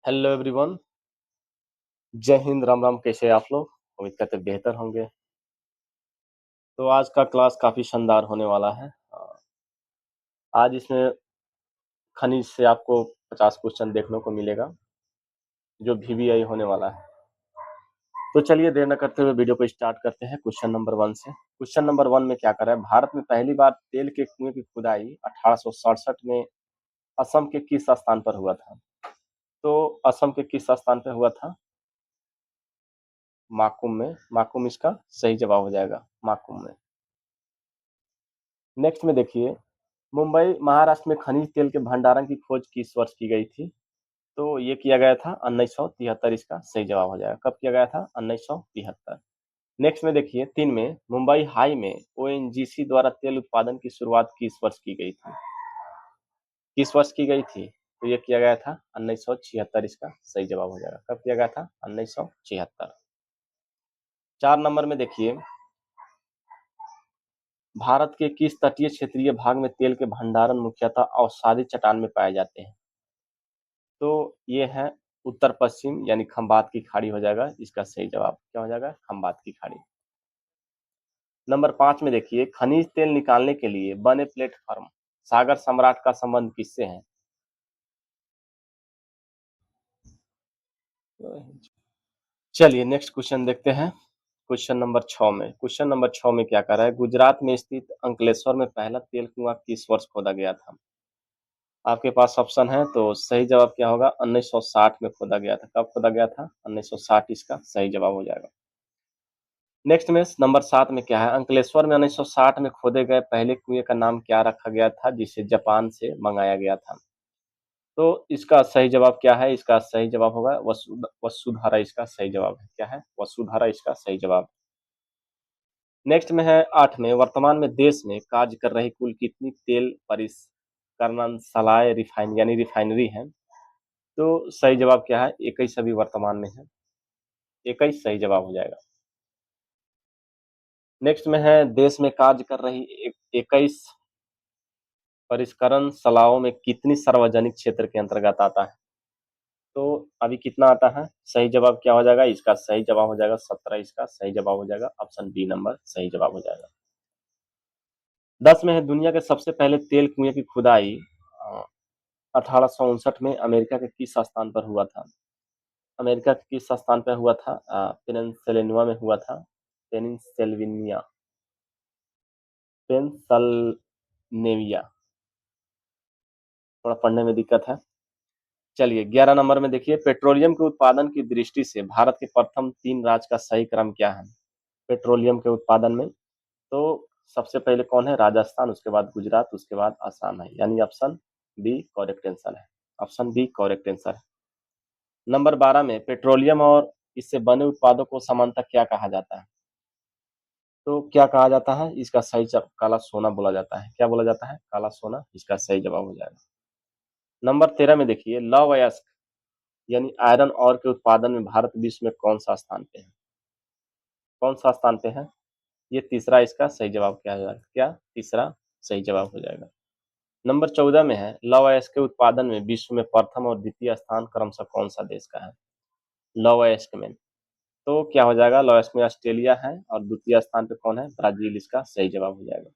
Hello everyone. जय हिंद, राम राम। कैसे हैं आप लोग? उम्मीद करते हैं बेहतर होंगे। तो आज का क्लास काफ़ी शानदार होने वाला है। आज इसमें खनिज से आपको 50 क्वेश्चन देखने को मिलेगा, जो वीवीआई होने वाला है। तो चलिए देर न करते हुए वीडियो को स्टार्ट करते हैं क्वेश्चन नंबर 1 से। क्वेश्चन नंबर 1 में क्या कर रहा है, भारत में पहली बार तेल के कुएं की खुदाई 1867 में असम के किस स्थान पर हुआ था? तो असम के किस स्थान पर हुआ था? माकुम में। माकुम इसका सही जवाब हो जाएगा, माकुम में। नेक्स्ट में देखिए, मुंबई महाराष्ट्र में खनिज तेल के भंडारण की खोज किस वर्ष की गई थी? तो ये किया गया था 1973, इसका सही जवाब हो जाएगा। कब किया गया था? 1973। नेक्स्ट में देखिए 3 में, मुंबई हाई में ओएनजीसी द्वारा तेल उत्पादन की शुरुआत किस वर्ष की गई थी? किस वर्ष की गई थी? तो ये किया गया था 1976, इसका सही जवाब हो जाएगा। कब किया गया था? 1976। 4 नंबर में देखिए, भारत के किस तटीय क्षेत्रीय भाग में तेल के भंडारण मुख्यतः अवसादी चट्टान में पाए जाते हैं? तो ये है उत्तर पश्चिम यानी खंबात की खाड़ी हो जाएगा इसका सही जवाब। क्या हो जाएगा? खंबात की खाड़ी। नंबर 5 में देखिए, खनिज तेल निकालने के लिए बने प्लेटफॉर्म सागर सम्राट का संबंध किससे है? चलिए नेक्स्ट क्वेश्चन देखते हैं। क्वेश्चन नंबर 6 में, क्या कर रहा है, गुजरात में स्थित अंकलेश्वर में पहला तेल कुआं किस वर्ष खोदा गया था? आपके पास ऑप्शन है, तो सही जवाब क्या होगा? 1960 में खोदा गया था। कब खोदा गया था? 1960, इसका सही जवाब हो जाएगा। नेक्स्ट में नंबर 7 में क्या है, अंकलेश्वर में 1960 में खोदे गए पहले कुएं का नाम क्या रखा गया था, जिसे जापान से मंगाया गया था? तो इसका सही जवाब क्या है? इसका सही जवाब होगा वसुधारा, इसका सही जवाब है। क्या है? वसुधारा, इसका सही जवाब। नेक्स्ट में है 8 में, वर्तमान में देश में कार्य कर रही कुल कितनी तेल परिष्करणशालाएं रिफाइनरी हैं? तो सही जवाब क्या है? 21 अभी वर्तमान में है। 21 सही जवाब हो जाएगा। नेक्स्ट में है, देश में कार्य कर रही 21 परिष्करणशालाओं में कितनी सार्वजनिक क्षेत्र के अंतर्गत आता है? तो अभी कितना आता है? सही जवाब क्या हो जाएगा? इसका सही जवाब हो जाएगा 17, इसका सही जवाब हो जाएगा। ऑप्शन बी नंबर सही जवाब हो जाएगा। 10 में है, दुनिया के सबसे पहले तेल कुएं की खुदाई 1859 में अमेरिका के किस स्थान पर हुआ था? अमेरिका के किस स्थान पर हुआ था? पेनिनसुला में हुआ था। पेनिनसिल्वेनिया, पेनसल्वेनिया। थोड़ा पढ़ने में दिक्कत है। चलिए 11 नंबर में देखिए, पेट्रोलियम के उत्पादन की दृष्टि से भारत के प्रथम 3 राज्य का सही क्रम क्या है? पेट्रोलियम के उत्पादन में तो सबसे पहले कौन है? राजस्थान, उसके बाद गुजरात, उसके बाद असम है, यानी ऑप्शन बी करेक्ट आंसर है। ऑप्शन बी करेक्ट आंसर है। नंबर 12 में, पेट्रोलियम और इससे बने उत्पादों को सामान्यतः क्या कहा जाता है? तो क्या कहा जाता है? इसका सही जवाब काला सोना बोला जाता है। क्या बोला जाता है? काला सोना, इसका सही जवाब हो जाएगा। नंबर 13 में देखिए, लौह अयस्क यानी आयरन ऑर के उत्पादन में भारत विश्व में कौन सा स्थान पे है? कौन सा स्थान पे है? ये तीसरा, इसका सही जवाब क्या हो जाएगा? क्या? तीसरा सही जवाब हो जाएगा। नंबर 14 में है, लौह अयस्क के उत्पादन में विश्व में प्रथम और द्वितीय स्थान क्रमशः कौन सा देश का है? लौह अयस्क में तो क्या हो जाएगा? लौह अयस्क में ऑस्ट्रेलिया है और द्वितीय स्थान पे कौन है? ब्राजील, इसका सही जवाब हो जाएगा।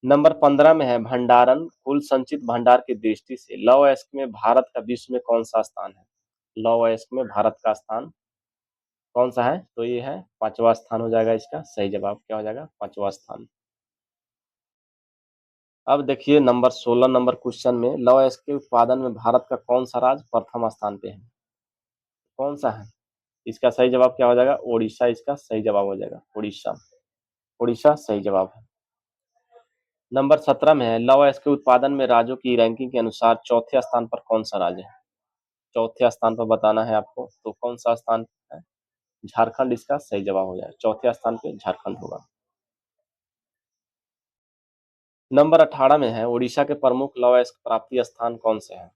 नंबर 15 में है, भंडारण कुल संचित भंडार की दृष्टि से लौह अयस्क में भारत का विश्व में कौन सा स्थान है? लौह अयस्क में भारत का स्थान कौन सा है? तो ये है 5वां स्थान हो जाएगा। इसका सही जवाब क्या हो जाएगा? 5वां स्थान। अब देखिए नंबर 16 नंबर क्वेश्चन में, लौह अयस्क के उत्पादन में भारत का कौन सा राज्य प्रथम स्थान पे है? कौन सा है? इसका सही जवाब क्या हो जाएगा? ओडिशा, इसका सही जवाब हो जाएगा। उड़ीसा, उड़ीसा सही जवाब है। नंबर 17 में है, लौह अयस्क के उत्पादन में राज्यों की रैंकिंग के अनुसार चौथे स्थान पर कौन सा राज्य है? चौथे स्थान पर बताना है आपको, तो कौन सा स्थान है? झारखंड, इसका सही जवाब हो जाएगा। चौथे स्थान पे झारखंड होगा। नंबर 18 में है, उड़ीसा के प्रमुख लौह अयस्क प्राप्ति स्थान कौन से हैं?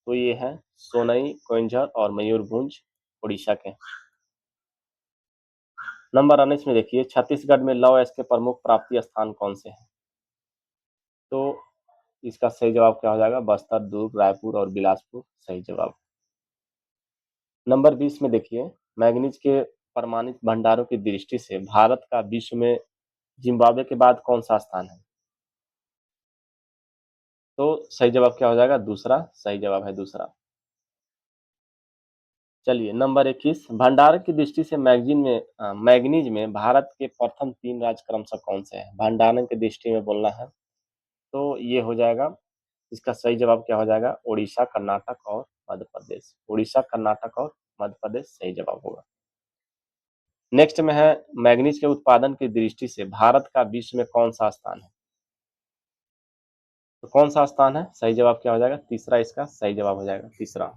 तो ये है सोनई, कोइंझर और मयूरभंज, उड़ीसा के। नंबर 19 में देखिए, छत्तीसगढ़ में लौह अयस्क के प्रमुख प्राप्ति स्थान कौन से हैं? तो इसका सही जवाब क्या हो जाएगा? बस्तर, दुर्ग, रायपुर और बिलासपुर सही जवाब। नंबर 20 में देखिए, मैंगनीज के परमाणु भंडारों की दृष्टि से भारत का विश्व में जिम्बाब्वे के बाद कौन सा स्थान है? तो सही जवाब क्या हो जाएगा? दूसरा सही जवाब है, दूसरा। चलिए नंबर 21, भंडारण की दृष्टि से मैंगनीज में भारत के प्रथम 3 राज्य क्रमशः कौन से हैं? भंडारण की दृष्टि में बोलना है तो ये हो जाएगा, इसका सही जवाब क्या हो जाएगा? उड़ीसा, कर्नाटक और मध्य प्रदेश। उड़ीसा, कर्नाटक और मध्य प्रदेश सही जवाब होगा। नेक्स्ट में है, मैंगनीज के उत्पादन की दृष्टि से भारत का विश्व में कौन सा स्थान है? तो कौन सा स्थान है? सही जवाब क्या हो जाएगा? तीसरा इसका सही जवाब हो जाएगा, तीसरा।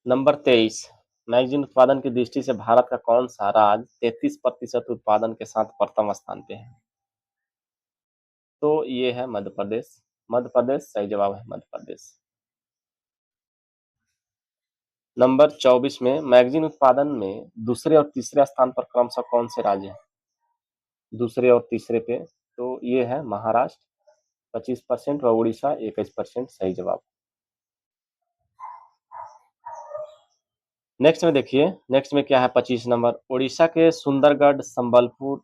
नंबर 23, मैगजीन उत्पादन की दृष्टि से भारत का कौन सा राज्य 33% उत्पादन के साथ प्रथम स्थान पे है? तो ये है मध्य प्रदेश। मध्य प्रदेश सही जवाब है, मध्य प्रदेश। नंबर 24 में, मैगजीन उत्पादन में दूसरे और तीसरे स्थान पर क्रमशः कौन से राज्य हैं? दूसरे और तीसरे पे तो ये है महाराष्ट्र 25% और उड़ीसा 21% सही जवाब। नेक्स्ट में देखिए, नेक्स्ट में क्या है? 25 नंबर, उड़ीसा के सुंदरगढ़, संबलपुर,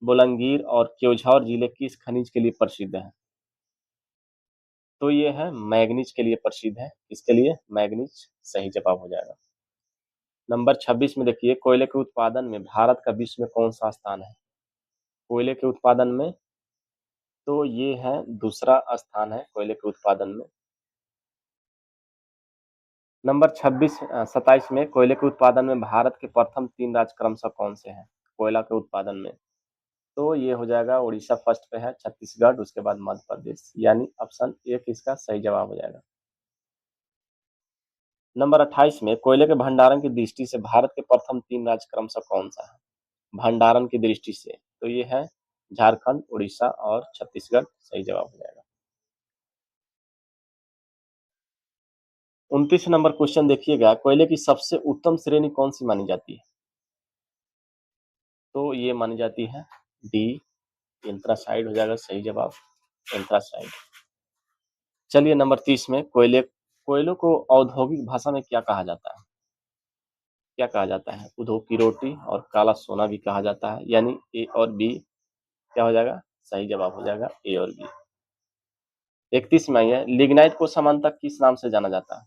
बोलांगीर और क्योंझार जिले किस खनिज के लिए प्रसिद्ध हैं? तो ये है मैग्नीज के लिए प्रसिद्ध है। इसके लिए मैग्नीज सही जवाब हो जाएगा। नंबर 26 में देखिए, कोयले के उत्पादन में भारत का विश्व में कौन सा स्थान है? कोयले के उत्पादन में तो ये है दूसरा स्थान है कोयले के उत्पादन में। नंबर 27 में, कोयले के उत्पादन में भारत के प्रथम 3 राज्य क्रमशः कौन से हैं कोयला के उत्पादन में? तो ये हो जाएगा, उड़ीसा फर्स्ट पे है, छत्तीसगढ़, उसके बाद मध्य प्रदेश, यानी ऑप्शन एक इसका सही जवाब हो जाएगा। नंबर 28 में, कोयले के भंडारण की दृष्टि से भारत के प्रथम 3 राज्य क्रमशः कौन सा है? भंडारण की दृष्टि से तो ये है झारखंड, उड़ीसा और छत्तीसगढ़ सही जवाब हो जाएगा। 29 नंबर क्वेश्चन देखिएगा, कोयले की सबसे उत्तम श्रेणी कौन सी मानी जाती है? तो ये मानी जाती है डी, एंथ्रासाइड हो जाएगा सही जवाब, एंथ्रासाइड। चलिए नंबर 30 में, कोयलों को औद्योगिक भाषा में क्या कहा जाता है? क्या कहा जाता है? उद्योग की रोटी और काला सोना भी कहा जाता है, यानी ए और बी क्या हो जाएगा? सही जवाब हो जाएगा ए और बी। 31 में है, लिग्नाइट को सामान्यतः किस नाम से जाना जाता है?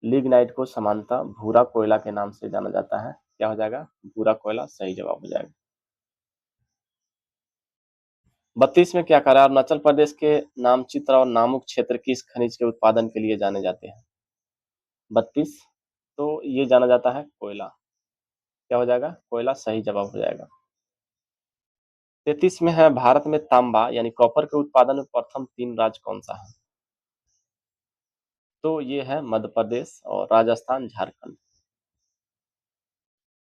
लिग्नाइट को सामान्यतः भूरा कोयला के नाम से जाना जाता है। क्या हो जाएगा? भूरा कोयला सही जवाब हो जाएगा। 32 में क्या करा? अरुणाचल प्रदेश के नामचित्र और नामुक क्षेत्र किस खनिज के उत्पादन के लिए जाने जाते हैं? 32 तो ये जाना जाता है कोयला। क्या हो जाएगा? कोयला सही जवाब हो जाएगा। 33 में है, भारत में तांबा यानी कॉपर के उत्पादन में प्रथम 3 राज्य कौन सा है? तो ये है मध्य प्रदेश और राजस्थान, झारखंड।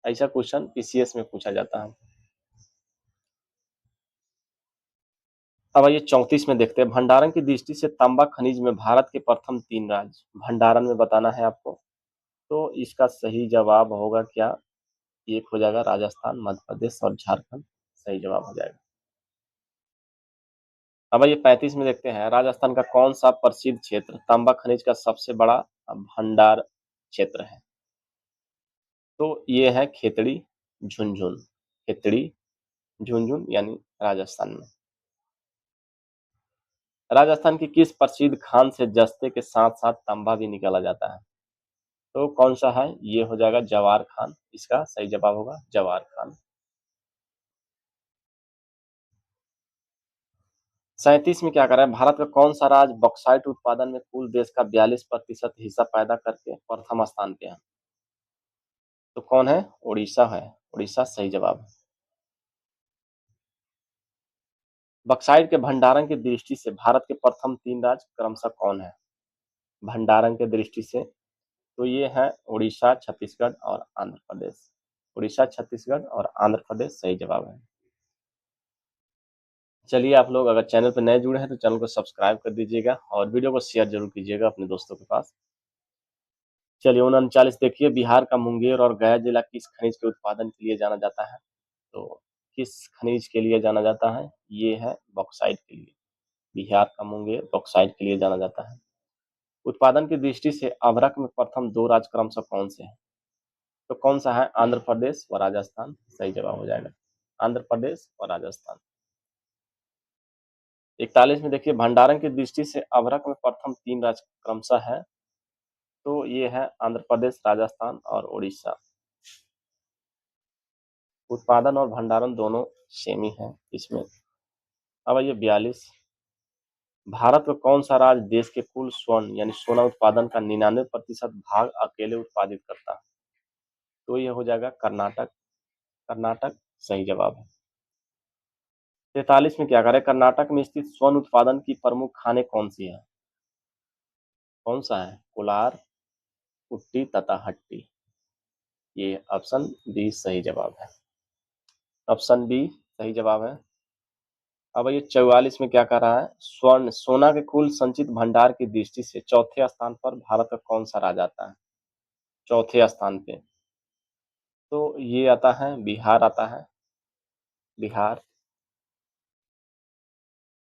ऐसा क्वेश्चन पीसीएस में पूछा जाता है। अब आइए 34 में देखते हैं, भंडारण की दृष्टि से तांबा खनिज में भारत के प्रथम 3 राज्य भंडारण में बताना है आपको। तो इसका सही जवाब होगा क्या? एक हो जाएगा राजस्थान, मध्य प्रदेश और झारखंड सही जवाब हो जाएगा। अब आइए 35 में देखते हैं, राजस्थान का कौन सा प्रसिद्ध क्षेत्र तांबा खनिज का सबसे बड़ा भंडार क्षेत्र है? तो ये है खेतड़ी, झुंझुन। खेतड़ी, झुंझुन यानी राजस्थान में। राजस्थान की किस प्रसिद्ध खान से जस्ते के साथ साथ तांबा भी निकाला जाता है? तो कौन सा है? ये हो जाएगा जवार खान, इसका सही जवाब होगा जवार खान। 37 में क्या कर रहा है, भारत का कौन सा राज्य बॉक्साइट उत्पादन में कुल देश का 42% हिस्सा पैदा करके प्रथम स्थान पे है? तो कौन है? उड़ीसा है, उड़ीसा सही जवाब है। बॉक्साइट के भंडारण की दृष्टि से भारत के प्रथम 3 राज्य क्रमशः कौन है? भंडारण की दृष्टि से तो ये है उड़ीसा, छत्तीसगढ़ और आंध्र प्रदेश। उड़ीसा, छत्तीसगढ़ और आंध्र प्रदेश सही जवाब है। चलिए, आप लोग अगर चैनल पर नए जुड़े हैं तो चैनल को सब्सक्राइब कर दीजिएगा और वीडियो को शेयर जरूर कीजिएगा अपने दोस्तों के पास। चलिए 39 देखिए, बिहार का मुंगेर और गया जिला किस खनिज के उत्पादन के लिए जाना जाता है? तो किस खनिज के लिए जाना जाता है? ये है बॉक्साइट के लिए। बिहार का मुंगेर बॉक्साइट के लिए जाना जाता है। उत्पादन की दृष्टि से अभ्रक में प्रथम 2 राज्य क्रमशः कौन से हैं? तो कौन सा है? आंध्र प्रदेश व राजस्थान सही जवाब हो जाएगा। आंध्र प्रदेश और राजस्थान। 41 में देखिए भंडारण की दृष्टि से अभ्रक में प्रथम 3 राज्य क्रमशः है, तो ये है आंध्र प्रदेश, राजस्थान और उड़ीसा। उत्पादन और भंडारण दोनों सेम ही है इसमें। अब आइए 42, भारत का कौन सा राज्य देश के कुल स्वर्ण यानी सोना उत्पादन का 99% भाग अकेले उत्पादित करता है? तो ये हो जाएगा कर्नाटक। कर्नाटक सही जवाब है। 43 में क्या करें? कर्नाटक में स्थित स्वर्ण उत्पादन की प्रमुख खानें कौन सी है? कौन सा है? कोलार, उट्टी तथा हट्टी। ये ऑप्शन बी सही जवाब है। ऑप्शन बी सही जवाब है। अब ये 44 में क्या कर रहा है? स्वर्ण सोना के कुल संचित भंडार की दृष्टि से चौथे स्थान पर भारत का कौन सा राज्य आता है? चौथे स्थान पे तो ये आता है बिहार आता है। बिहार।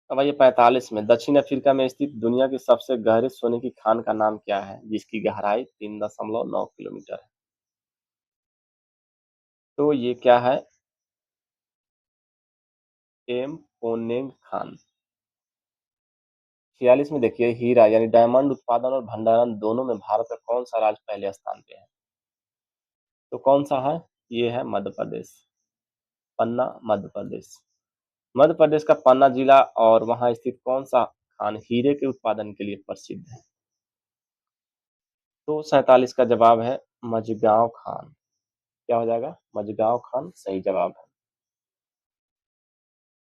अब आइए 45 में दक्षिण अफ्रीका में स्थित दुनिया की सबसे गहरे सोने की खान का नाम क्या है, जिसकी गहराई 3.9 किलोमीटर है? तो ये क्या है? एम पोनेंग खान। 46 में देखिए हीरा यानी डायमंड उत्पादन और भंडारण दोनों में भारत का कौन सा राज्य पहले स्थान पे है? तो कौन सा है? ये है मध्य प्रदेश। पन्ना मध्य प्रदेश। मध्य प्रदेश का पन्ना जिला और वहां स्थित कौन सा खान हीरे के उत्पादन के लिए प्रसिद्ध है? तो 47 का जवाब है मझगांव खान। क्या हो जाएगा? मझगांव खान सही जवाब है।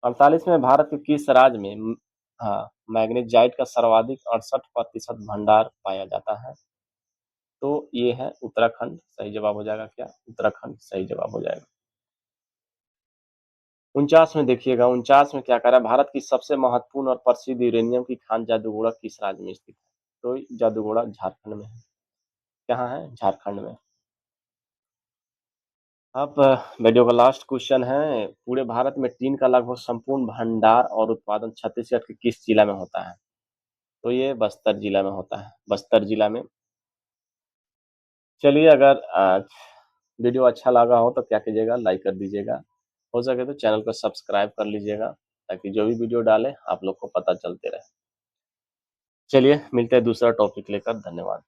48 में भारत के किस राज्य में हाँ मैग्नेजाइट का सर्वाधिक 68% भंडार पाया जाता है? तो ये है उत्तराखंड। सही जवाब हो जाएगा क्या? उत्तराखंड सही जवाब हो जाएगा। 49 में देखिएगा 49 में क्या कह रहा है? भारत की सबसे महत्वपूर्ण और प्रसिद्ध यूरेनियम की खान जादूगोड़ा किस राज्य में स्थित है? तो जादूगोड़ा झारखंड में है। कहाँ है? झारखंड में। अब वीडियो का लास्ट क्वेश्चन है, पूरे भारत में टीन का लगभग संपूर्ण भंडार और उत्पादन छत्तीसगढ़ के किस जिला में होता है? तो ये बस्तर जिला में होता है। बस्तर जिला में। चलिए अगर वीडियो अच्छा लगा हो तो क्या कीजिएगा? लाइक कर दीजिएगा। हो सके तो चैनल को सब्सक्राइब कर लीजिएगा, ताकि जो भी वीडियो डालें आप लोग को पता चलते रहे। चलिए मिलते हैं दूसरा टॉपिक लेकर। धन्यवाद।